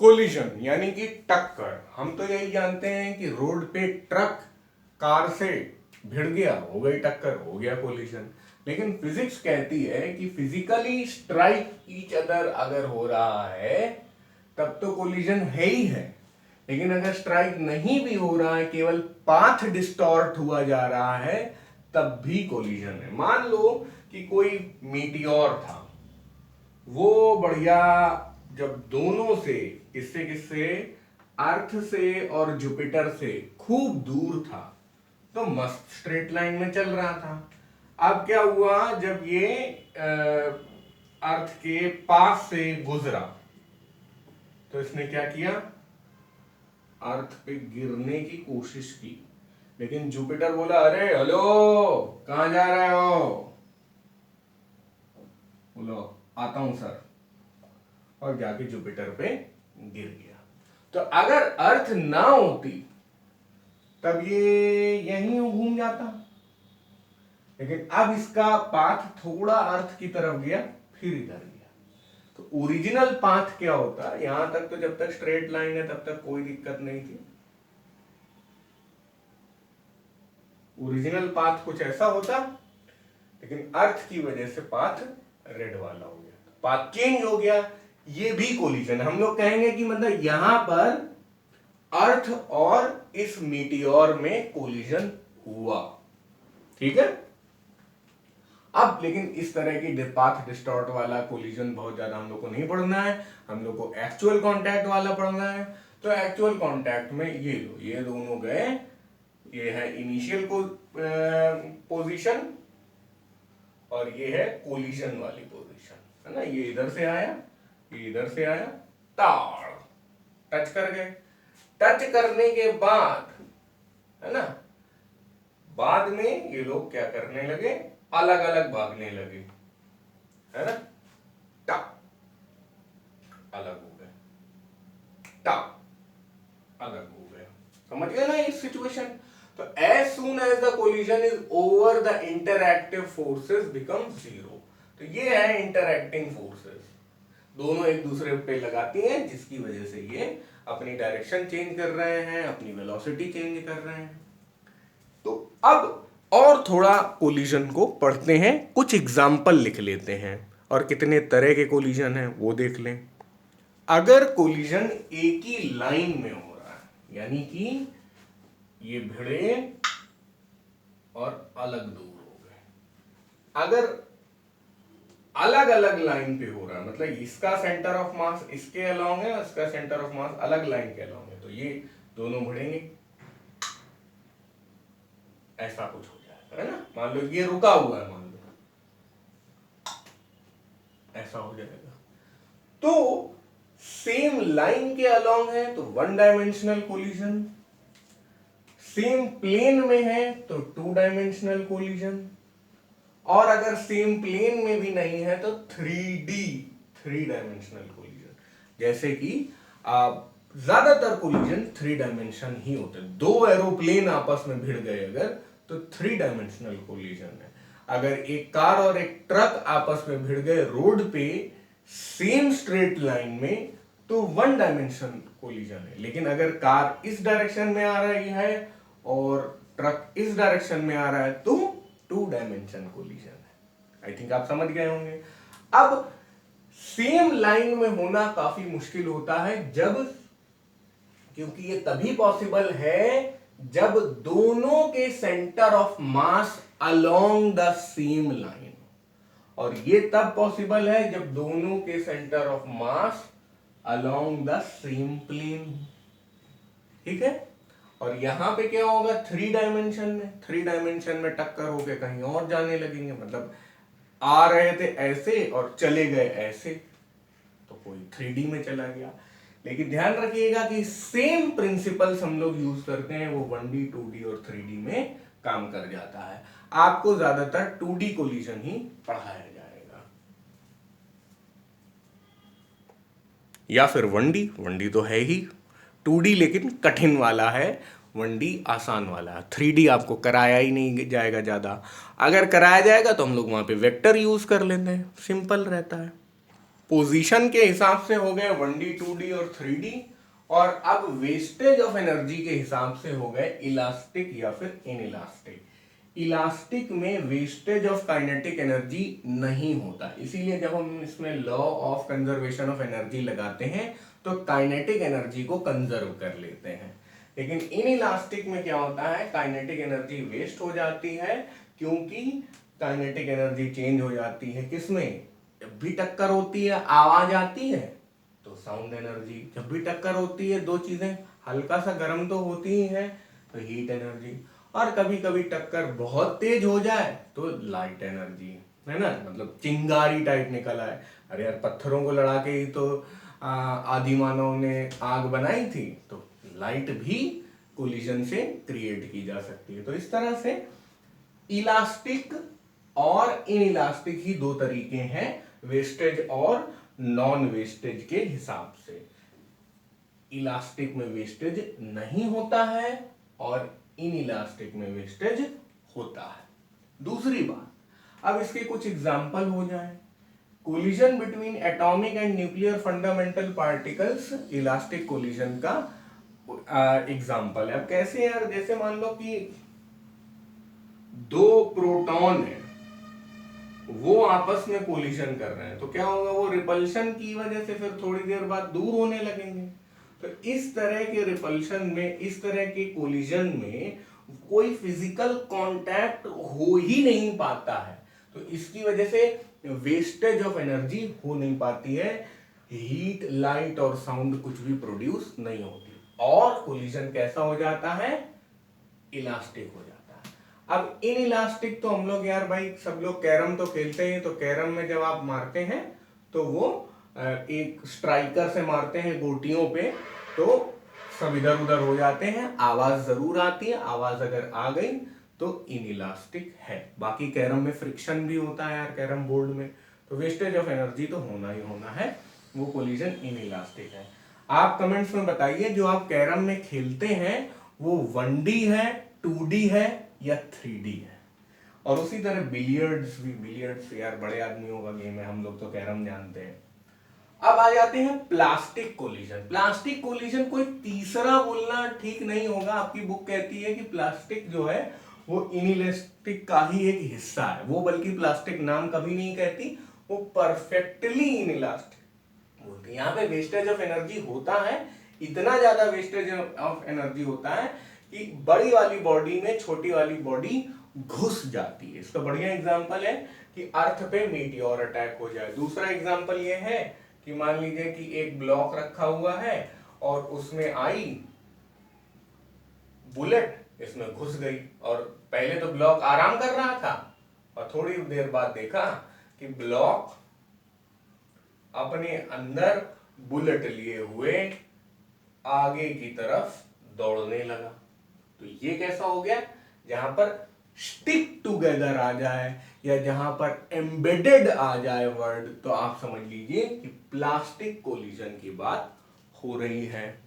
Collision यानी कि टक्कर। हम तो यही जानते हैं कि रोड पे ट्रक कार से भिड़ गया, हो गई टक्कर, हो गया कोलिजन। लेकिन फिजिक्स कहती है कि फिजिकली स्ट्राइक ईच अदर अगर हो रहा है तब तो कोलिजन है ही है। लेकिन अगर स्ट्राइक नहीं भी हो रहा है, केवल पाथ डिस्टॉर्ट हुआ जा रहा है, तब भी कोलिजन है। मान लो कि कोई मीटियोर था, वो बढ़िया जब दोनों से किससे किससे अर्थ से और जुपिटर से खूब दूर था तो मस्त स्ट्रेट लाइन में चल रहा था। अब क्या हुआ, जब ये अर्थ के पास से गुजरा तो इसने क्या किया, अर्थ पे गिरने की कोशिश की। लेकिन जुपिटर बोला, अरे हेलो कहां जा रहे हो? बोलो आता हूं सर, और जाके जुपिटर पे गिर गया। तो अगर अर्थ ना होती तब ये यहीं घूम जाता। लेकिन अब इसका पाथ थोड़ा अर्थ की तरफ गया, फिर इधर गया। तो ओरिजिनल पाथ क्या होता, यहां तक तो जब तक स्ट्रेट लाइन है तब तक कोई दिक्कत नहीं थी। ओरिजिनल पाथ कुछ ऐसा होता, लेकिन अर्थ की वजह से पाथ रेड वाला हो गया, पाथ चेंज हो गया। ये भी कोलिजन। हम लोग कहेंगे कि मतलब यहां पर अर्थ और इस मीटियोर में कोलिजन हुआ, ठीक है। अब लेकिन इस तरह की पाथ डिस्टॉर्ट वाला कोलिजन बहुत ज्यादा हम लोग को नहीं पढ़ना है, हम लोग को एक्चुअल कांटेक्ट वाला पढ़ना है। तो एक्चुअल कांटेक्ट में ये लो, ये दोनों गए, ये है इनिशियल पोजीशन और ये है कोलिजन वाली पोजीशन, है ना। ये इधर से आया, ये इधर से आया, ताड़ टच कर गए। टच करने के बाद, है ना, बाद में ये लोग क्या करने लगे, अलग अलग भागने लगे, है ना। टा अलग हो गए, टा अलग हो गए। समझ गए ना इस सिचुएशन। तो as soon as the collision is over the interactive forces become zero. तो ये है इंटरएक्टिंग फोर्सेस, दोनों एक दूसरे पे लगाती हैं, जिसकी वजह से ये अपनी डायरेक्शन चेंज कर रहे हैं, अपनी वेलोसिटी चेंज कर रहे हैं। तो अब और थोड़ा कोलिजन को पढ़ते हैं, कुछ एग्जाम्पल लिख लेते हैं और कितने तरह के कोलिजन हैं वो देख लें। अगर कोलिजन एक ही लाइन में हो रहा है, यानी कि ये भिड़े और अलग दूर हो गए, अगर अलग अलग लाइन पे हो रहा है, मतलब इसका सेंटर ऑफ मास इसके अलोंग है और इसका सेंटर ऑफ मास अलग लाइन के अलोंग है, तो ये दोनों भिड़ेंगे, ऐसा कुछ हो जाएगा, है ना। मान लो ये रुका हुआ है, मान लो ऐसा हो जाएगा। तो सेम लाइन के अलोंग है तो one dimensional collision, same plane में है तो टू डायमेंशनल कोलिजन, और अगर सेम प्लेन में भी नहीं है तो 3D, थ्री डायमेंशनल कोलिजन। जैसे कि ज्यादातर कोलिजन 3 डायमेंशन ही होते हैं। दो एरोप्लेन आपस में भिड़ गए अगर, तो 3 डायमेंशनल कोलिजन है। अगर एक कार और एक ट्रक आपस में भिड़ गए रोड पे सेम स्ट्रेट लाइन में, तो 1 डायमेंशन कोलिजन है। लेकिन अगर कार इस डायरेक्शन में आ रही है और ट्रक इस डायरेक्शन में आ रहा है तो 2 डायमेंशन कोलिजन है। आई थिंक आप समझ गए होंगे। अब सेम लाइन में होना काफी मुश्किल होता है, जब, क्योंकि ये तभी पॉसिबल है जब दोनों के centre of mass along the same line, और ये तब पॉसिबल है जब दोनों के centre of mass along the same plane, ठीक है। और यहां पे क्या होगा, 3 डायमेंशन में, 3 डायमेंशन में टक्कर होके कहीं और जाने लगेंगे, मतलब आ रहे थे ऐसे और चले गए ऐसे, तो कोई 3D में चला गया। लेकिन ध्यान रखिएगा कि सेम प्रिंसिपल्स हम लोग यूज करते हैं, वो 1D, 2D और 3D में काम कर जाता है। आपको ज्यादातर 2D कोलिजन ही पढ़ाया जाएगा, या फिर 1D तो है ही, 2D लेकिन कठिन वाला है, 1D आसान वाला है। 3D आपको कराया ही नहीं जाएगा ज़्यादा, अगर कराया जाएगा तो हम लोग वहाँ पे वेक्टर यूज़ कर लेते हैं, सिंपल रहता है। पोजीशन के हिसाब से हो गए 1D 2D और 3D, और अब वेस्टेज ऑफ एनर्जी के हिसाब से हो गए इलास्टिक या फिर इनइलास्टिक। इलास्टिक में वेस्टेज ऑफ काइनेटिक एनर्जी नहीं होता, इसीलिए जब हम इसमें law of conservation of energy लगाते हैं तो काइनेटिक एनर्जी को कंजर्व कर लेते हैं। लेकिन इनइलास्टिक में क्या होता है, काइनेटिक एनर्जी वेस्ट हो जाती है, क्योंकि काइनेटिक एनर्जी चेंज हो जाती है किसमें, जब भी टक्कर होती है आवाज आती है तो साउंड एनर्जी, जब भी टक्कर होती है दो चीजें हल्का सा गर्म तो होती ही है तो हीट एनर्जी, और कभी कभी टक्कर बहुत तेज हो जाए तो लाइट एनर्जी, है ना, मतलब चिंगारी टाइप निकल आए। अरे यार पत्थरों को लड़ा के ही तो आदि मानव ने आग बनाई थी, तो लाइट भी कोलिजन से क्रिएट की जा सकती है। तो इस तरह से इलास्टिक और इनइलास्टिक ही दो तरीके हैं वेस्टेज और नॉन वेस्टेज के हिसाब से। इलास्टिक में वेस्टेज नहीं होता है और इनइलास्टिक में वेस्टेज होता है। दूसरी बात, अब इसके कुछ एग्जाम्पल हो जाए। Collision between atomic and nuclear fundamental particles elastic collision का एग्जाम्पल है। अब कैसे यार, जैसे मान लो कि दो प्रोटॉन है, वो आपस में कोलिजन कर रहे हैं, तो क्या होगा, वो रिपल्शन की वजह से फिर थोड़ी देर बाद दूर होने लगेंगे। तो इस तरह के रिपल्शन में, इस तरह के कोलिजन में कोई फिजिकल कांटेक्ट हो ही नहीं पाता है, तो इसकी वजह से वेस्टेज ऑफ एनर्जी हो नहीं पाती है, हीट, लाइट और साउंड कुछ भी प्रोड्यूस नहीं होती, और कोलिजन कैसा हो जाता है, इलास्टिक हो जाता है। अब इन इलास्टिक तो हम लोग यार भाई सब लोग कैरम तो खेलते हैं, तो कैरम में जब आप मारते हैं तो वो एक स्ट्राइकर से मारते हैं गोटियों पे, तो सब इधर उधर हो जाते हैं, आवाज जरूर आती है, आवाज अगर आ गई तो इन इलास्टिक है। बाकी कैरम में फ्रिक्शन भी होता है यार, कैरम बोर्ड में, तो वेस्टेज ऑफ एनर्जी तो होना ही होना है, वो कोलिजन इन इलास्टिक है। आप कमेंट्स में बताइए जो आप कैरम में खेलते हैं वो 1D है, 2D है या 3D है। और उसी तरह बिलियर्ड्स भी, बिलियर्ड्स यार बड़े आदमियों का गेम है, हम लोग तो कैरम जानते हैं। अब आ जाते हैं प्लास्टिक कोलिजन। प्लास्टिक कोलिजन कोई तीसरा बोलना ठीक नहीं होगा, आपकी बुक कहती है कि प्लास्टिक जो है वो इनइलास्टिक का ही एक हिस्सा है, वो बल्कि प्लास्टिक नाम कभी नहीं कहती, वो परफेक्टली इनइलास्टिक बोलती है। यहाँ पे वेस्टेज ऑफ एनर्जी होता है, इतना ज्यादा वेस्टेज ऑफ एनर्जी होता है कि बड़ी वाली बॉडी में छोटी वाली बॉडी घुस जाती है। इसका बढ़िया एग्जांपल है कि अर्थ पे मीटियोर अटैक हो जाए। दूसरा एग्जांपल ये है कि मान लीजिए कि एक ब्लॉक रखा हुआ है और उसमें आई बुलेट, इसमें घुस गई, और पहले तो ब्लॉक आराम कर रहा था और थोड़ी देर बाद देखा कि ब्लॉक अपने अंदर बुलेट लिए हुए आगे की तरफ दौड़ने लगा। तो ये कैसा हो गया, जहां पर स्टिक टुगेदर आ जाए या जहां पर एम्बेडेड आ जाए वर्ड, तो आप समझ लीजिए कि प्लास्टिक कोलिजन की बात हो रही है।